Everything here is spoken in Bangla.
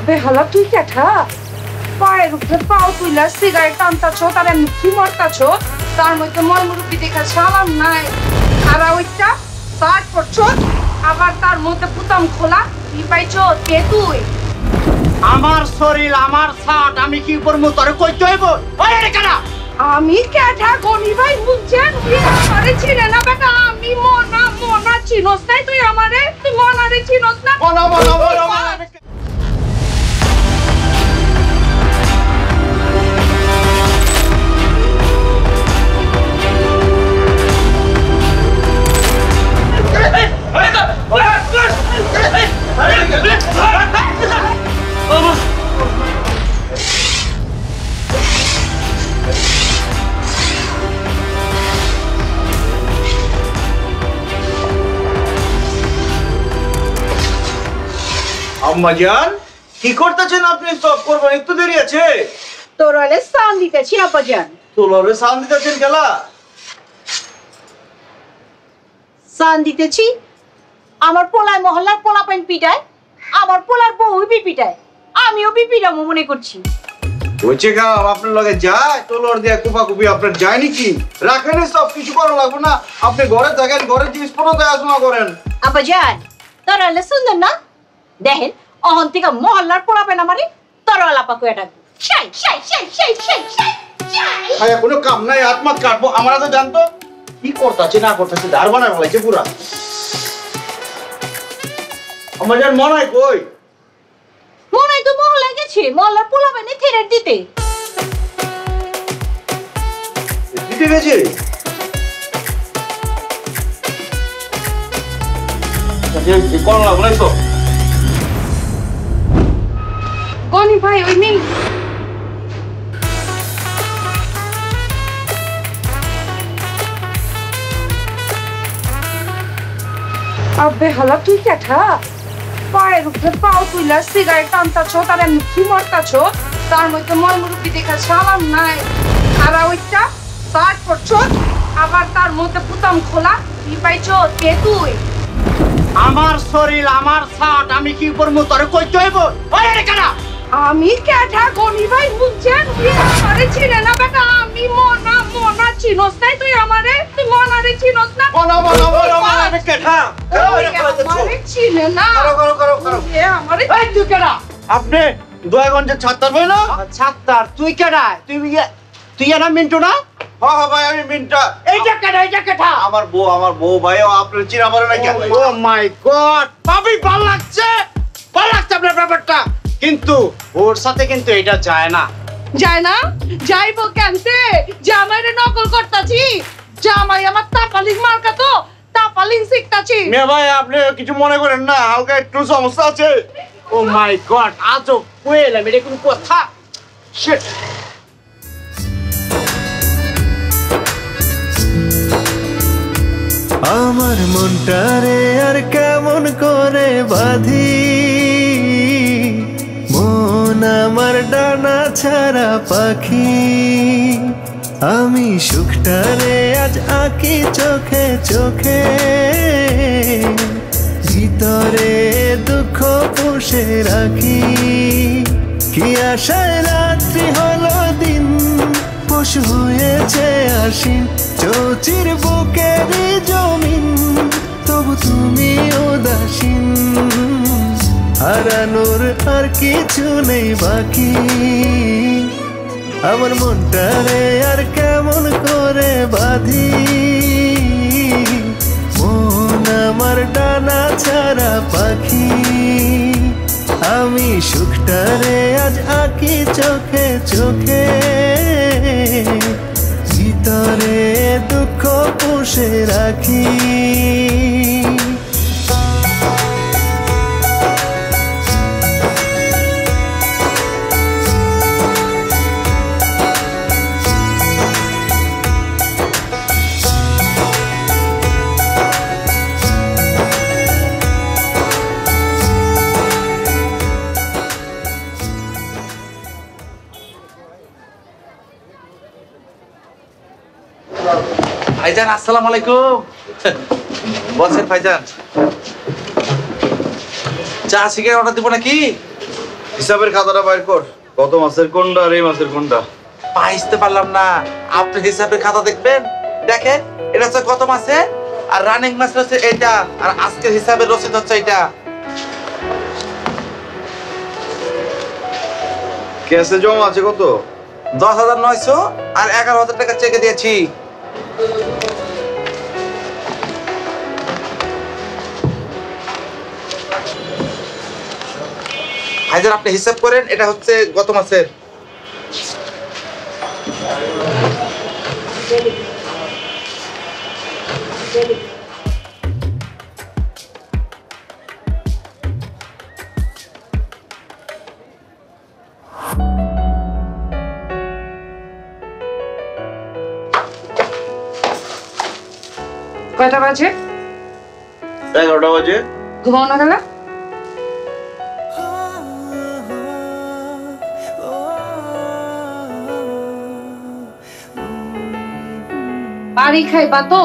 বেহালা তুই কেঠা পায়ের উপরে পাও তুইলা সিগারেট টানতাছ তার এমনি কি মরতাছ তার মধ্যে ময় মুরব্বী দেখা সালাম নাই আর ওইটা শার্ট পরছ আবার তার মধ্যে পুতাম খোলা কি পাইছ কে তুই আমার শরীর আমার শার্ট আমি কি করবো তোরে কইতে হইব ওই রে কানা আমি কেঠা গনি ভাই বুঝছেন তুই আমারে চিনে না বেটা আমি মনা চিনোস নাই তুই আমারে তুই মনারে চিনোস না মনা আম্মা জান কি করতেছেন আপনি সব করবেন একটু দেরি আছে তোর হলে সান দিতেছি আপা জান তোলরে সান দিতেছেন খেলা সান দিতেছি আমার পোলায় মহল্লার পোলা পাইন পিটায় আমার পোলার বউ পিটায় আমিও পিটামো মনে করছি হচ্ছে গাম আপনার লগে যায় তোলর দিয়া কুপাকুপি আপনার যায় নাকি রাখেন সব কিছু করা লাগবে না আপনি ঘরে থাকেন ঘরের জিনিসপত্র দেখাশোনা করেন আপা জান তোর হলে সুন্দর না দেখেন অহন থেকে মহল্লার পোলা পাইন আমারে তোর আলাপা কয়ে ডাকবো শাই শাই শাই শাই শাই শাই শাই কোনো কাম নাই আত্মা কাটবো আমরা তো জানতো কি করতেছে না করতেছে ধার বানায় ফেলাইছে পুরা আমার জান মনে কই মনে তো মহল্লায় গেছে মহল্লার পোলা পাইনে থেরেট দিতে দিতে গেছে কোন লাগলো তো গনি ভাই ওই নেই আবে হালা তুই কেঠা পায়ের উপরে পাও তুইলা সিগারেট টানতাছ তার এমনি কি মরতাছ তার মধ্যে ময় মুরব্বী দেখা সালাম নাই আর ওইটা শার্ট পরছ আবার তার মধ্যে পুতাম খোলা কি পাইছ কে তুই আমার শরীর আমার শার্ট আমি কি করবো তোরে কইতে হইব ওই রে কানা আমি কেঠা গনি ভাই বুঝছেন তুই আমারে চিনে না বেটা আমি মনা চিনোস নাই তুই আমারে তুই মনারে চিনোস না মনা কেঠা আমারে চিনে না করো এ আমারে এই তুই কেডা আপনি দয়াগঞ্জের ছাত্তার ভাই না ছাত্তার তুই কেডা তুই না মিন্টু না হ্যাঁ ভাই আমি মিন্টা এইটা কেডা আমার বউ ভাই আপনার চিনা বলে না কেন ও মাই গড ভাবি ভালো লাগছে আপনার ব্যাপারটা কিন্তু ওর সাথে কিন্তু এটা যায় না যাইবো কেনতে জামাইরে নকল করতাছি জামাই আমার তাপালিং মার্কা তো তাপালিং শিখতাছি মে ভাই আপনি কিছু মনে করেন না হালকা একটু সমস্যা আছে ও মাই গড আজও কইলাম এটা কোন কথা শিট আমার মনটারে আর কেমন করে বাঁধি মন আমার ডানা ছাড়া পাখি আমি সুখটারে আজ আঁকি চোখে চোখে ভিতরে দুঃখ পুষে রাখি কি আশায় রাত্রি হলো দিন পশু হয়েছে আশিন চৌচির বুকেরই জমিন তবু তুমি উদাসীন হারানোর আর কিছু নেই বাকি আমার মনটারে আর কেমন করে বাঁধি মন আমার ডানা ছাড়া পাখি আমি সুখটারে আজ আঁকি চোখে চোখে ভিতরে দুঃখ পুষে রাখি ভাইজান আসসালামু আলাইকুম বলছেন ভাইজান চা সিগারেট অর্ডার দিব নাকি হিসাবের খাতাটা বাইর কর, কত মাসের কোনটা আর এই মাসের কোনটা। পাইতে পারলাম না। আপনি হিসাবের খাতা দেখবেন, দেখেন এটা হচ্ছে গত মাসে, আর রানিং মাস হচ্ছে এটা, আর আজকের হিসাবের রসিদ হচ্ছে এটা। ক্যাশে জমা আছে কত? 10,900 আর 11,000 টাকা চেকে দিয়েছি। ভাইজান আপনি হিসাব করেন, এটা হচ্ছে গত মাসের। কয়টা বাজে? 11টা বাজে। ঘুমাও না গেলা? বাড়ি খাইবা তো?